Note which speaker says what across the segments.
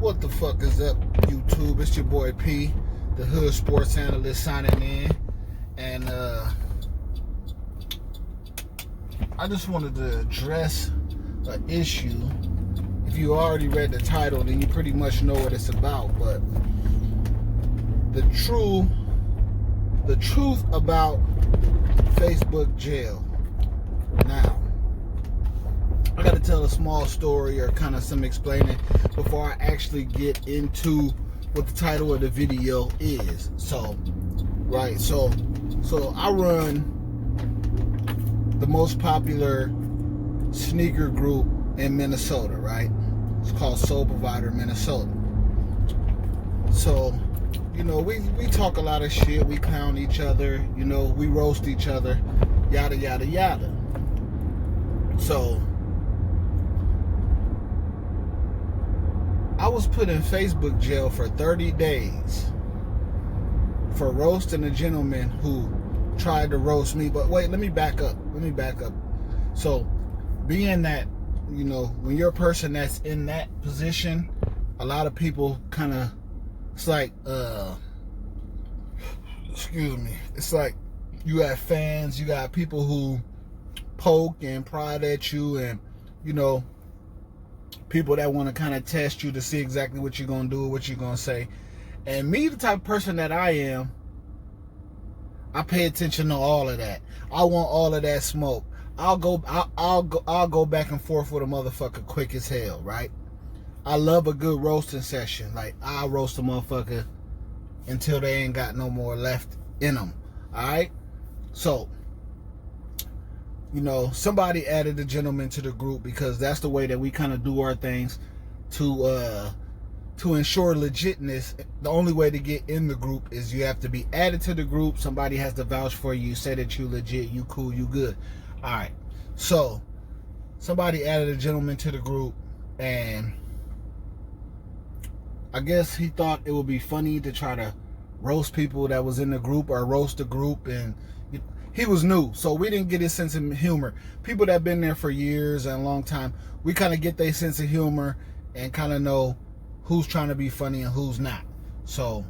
Speaker 1: What the fuck is up, YouTube? It's your boy P, the Hood Sports Analyst, signing in. And I just wanted to address an issue. If you already read the title, then you pretty much know what it's about. But the truth about Facebook jail. Now, I got to tell a small story or kind of some explaining before I actually get into what the title of the video is. So I run the most popular sneaker group in Minnesota, right? It's called Soul Provider Minnesota. So, you know, we talk a lot of shit. We clown each other. You know, we roast each other. Yada, yada, yada. So, I was put in Facebook jail for 30 days for roasting a gentleman who tried to roast me. But wait, let me back up. So, being that, you know, when you're a person that's in that position, a lot of people kind of, it's like, excuse me, it's like you have fans, you got people who poke and prod at you, and, you know, people that want to kind of test you to see exactly what you're going to do, what you're going to say. And me, the type of person that I am, I pay attention to all of that. I want all of that smoke. I'll go back and forth with a motherfucker quick as hell, right? I love a good roasting session. Like, I'll roast a motherfucker until they ain't got no more left in them. All right? So, you know, somebody added a gentleman to the group because that's the way that we kind of do our things to ensure legitness. The only way to get in the group is you have to be added to the group. Somebody has to vouch for you, say that you legit, you cool, you good. All right. So, somebody added a gentleman to the group, and I guess he thought it would be funny to try to roast people that was in the group or roast the group, and he was new, so we didn't get his sense of humor. People that have been there for years and a long time, we kind of get their sense of humor and kind of know who's trying to be funny and who's not. So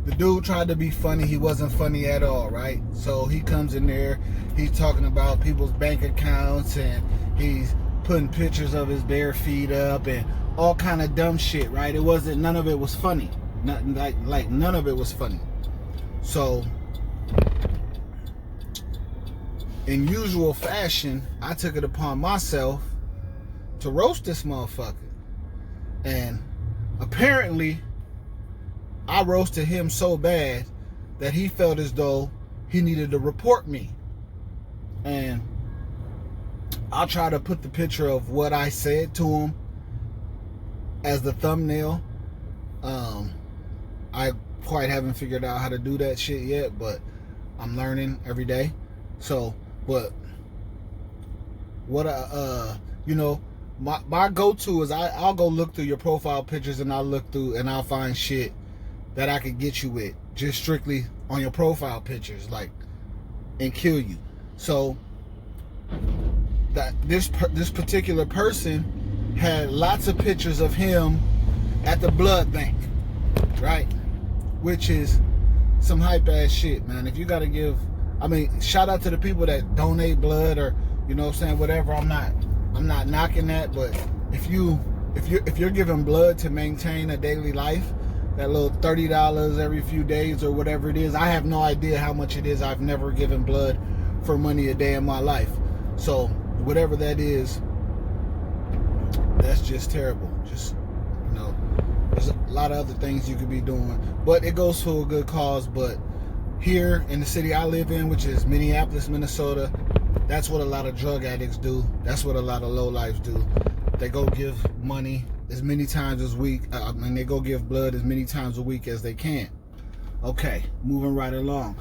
Speaker 1: the dude tried to be funny. He wasn't funny at all, right? So he comes in there, he's talking about people's bank accounts, and he's putting pictures of his bare feet up and all kind of dumb shit, right? None of it was funny. Nothing like none of it was funny. So, in usual fashion, I took it upon myself to roast this motherfucker. And apparently, I roasted him so bad that he felt as though he needed to report me. And I'll try to put the picture of what I said to him as the thumbnail. I quite haven't figured out how to do that shit yet, but I'm learning every day. So, but what you know, my go-to is I'll go look through your profile pictures, and I'll look through and I'll find shit that I could get you with just strictly on your profile pictures, like, and kill you. So that this particular person had lots of pictures of him at the blood bank, right? Which is some hype ass shit, man. If you gotta give, I mean, shout out to the people that donate blood, or, you know what I'm saying, whatever. I'm not knocking that, but if you're giving blood to maintain a daily life, that little $30 every few days or whatever it is, I have no idea how much it is. I've never given blood for money a day in my life. So whatever that is, that's just terrible. Just, you know, there's a lot of other things you could be doing, but it goes to a good cause. But here in the city I live in, which is Minneapolis, Minnesota, that's what a lot of drug addicts do. That's what a lot of lowlifes do. They go give money as many times as week. They go give blood as many times a week as they can. Okay, moving right along.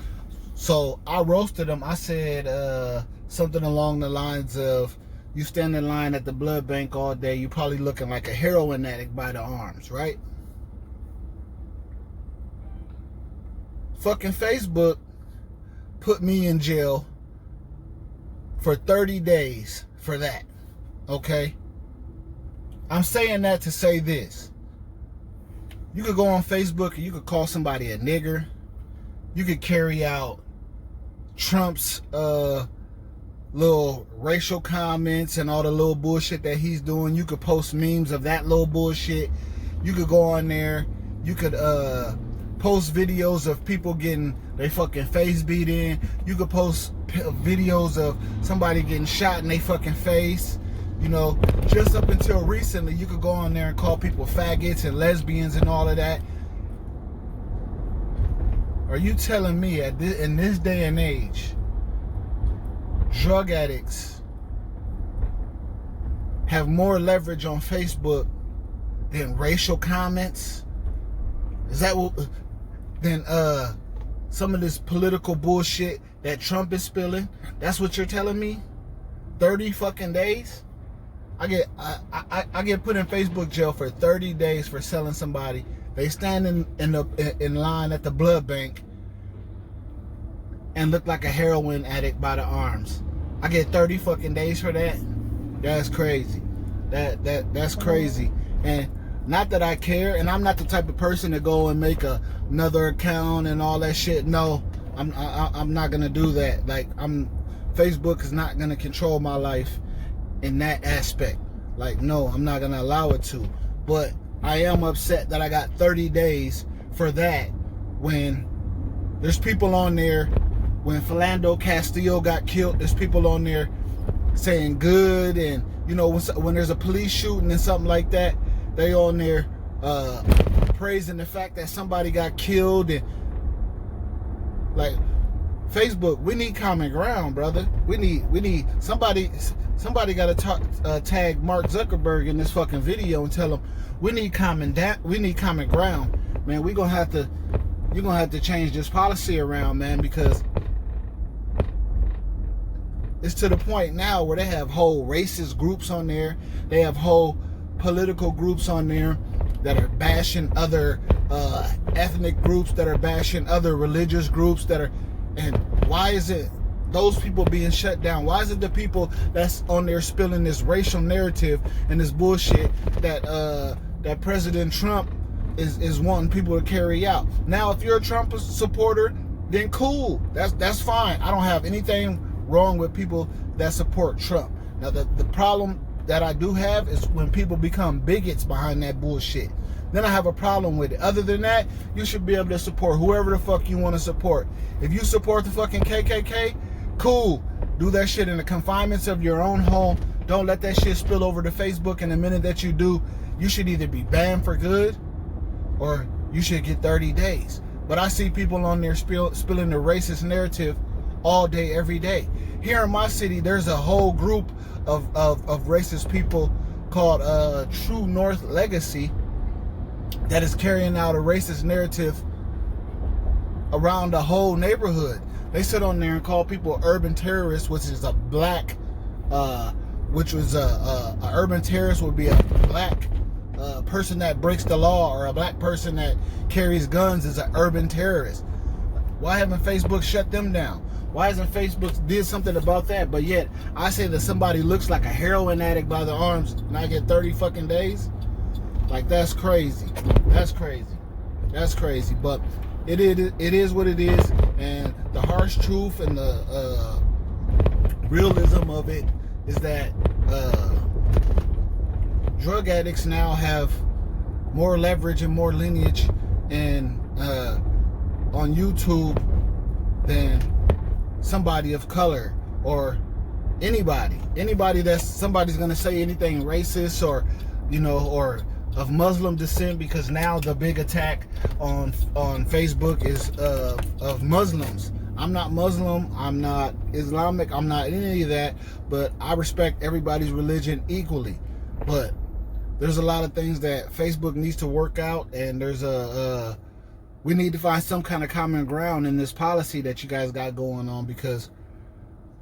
Speaker 1: So I roasted him. I said something along the lines of, you stand in line at the blood bank all day, you probably looking like a heroin addict by the arms, right? Fucking Facebook put me in jail for 30 days for that. Okay? I'm saying that to say this. You could go on Facebook and you could call somebody a nigger. You could carry out Trump's little racial comments and all the little bullshit that he's doing. You could post memes of that little bullshit. You could go on there. You could post videos of people getting their fucking face beat in. You could post videos of somebody getting shot in their fucking face. You know, just up until recently, you could go on there and call people faggots and lesbians and all of that. Are you telling me in this day and age, drug addicts have more leverage on Facebook than racial comments? Is that what, than some of this political bullshit that Trump is spilling? That's what you're telling me? 30 fucking days? I get put in Facebook jail for 30 days for selling somebody. They stand in line at the blood bank and look like a heroin addict by the arms. I get 30 fucking days for that. That's crazy. That's crazy. And not that I care, and I'm not the type of person to go and make another account and all that shit. No, I'm not gonna do that. Like, Facebook is not gonna control my life in that aspect. Like, no, I'm not gonna allow it to. But I am upset that I got 30 days for that when there's people on there. When Philando Castillo got killed, there's people on there saying good, and you know, when there's a police shooting and something like that, they on there praising the fact that somebody got killed. And like, Facebook, we need common ground, brother. We need somebody got to tag Mark Zuckerberg in this fucking video and tell him we need common ground, man. You're gonna have to change this policy around, man, because it's to the point now where they have whole racist groups on there. They have whole political groups on there that are bashing other ethnic groups, that are bashing other religious groups, and why is it those people being shut down? Why is it the people that's on there spilling this racial narrative and this bullshit that President Trump is wanting people to carry out? Now, if you're a Trump supporter, then cool. That's fine. I don't have anything wrong with people that support Trump. Now, the problem that I do have is when people become bigots behind that bullshit. Then I have a problem with it. Other than that, you should be able to support whoever the fuck you want to support. If you support the fucking KKK, cool. Do that shit in the confinements of your own home. Don't let that shit spill over to Facebook. And the minute that you do, you should either be banned for good or you should get 30 days. But I see people on there spilling the racist narrative all day, every day. Here in my city, there's a whole group of racist people called True North Legacy that is carrying out a racist narrative around the whole neighborhood. They sit on there and call people urban terrorists, which is a black, which was a urban terrorist would be a black person that breaks the law, or a black person that carries guns is an urban terrorist. Why haven't Facebook shut them down? Why hasn't Facebook did something about that? But yet, I say that somebody looks like a heroin addict by the arms and I get 30 fucking days? Like, that's crazy. That's crazy. That's crazy. But it is what it is. And the harsh truth and the realism of it is that drug addicts now have more leverage and more lineage and on YouTube than somebody of color or anybody that's somebody's gonna say anything racist or, you know, or of Muslim descent, because now the big attack on Facebook is of Muslims. I'm not Muslim, I'm not Islamic, I'm not any of that, but I respect everybody's religion equally. But there's a lot of things that Facebook needs to work out, and there's we need to find some kind of common ground in this policy that you guys got going on, because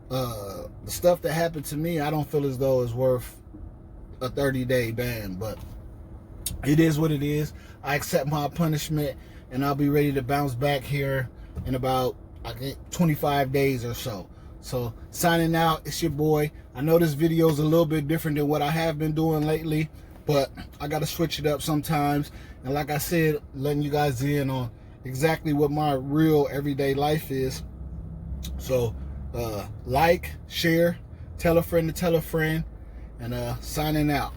Speaker 1: the stuff that happened to me, I don't feel as though it's worth a 30-day ban, but it is what it is. I accept my punishment, and I'll be ready to bounce back here in about, I think, 25 days or so. So, signing out, it's your boy. I know this video is a little bit different than what I have been doing lately. but I gotta switch it up sometimes. And like I said, letting you guys in on exactly what my real everyday life is. So like, share, tell a friend to tell a friend, and signing out.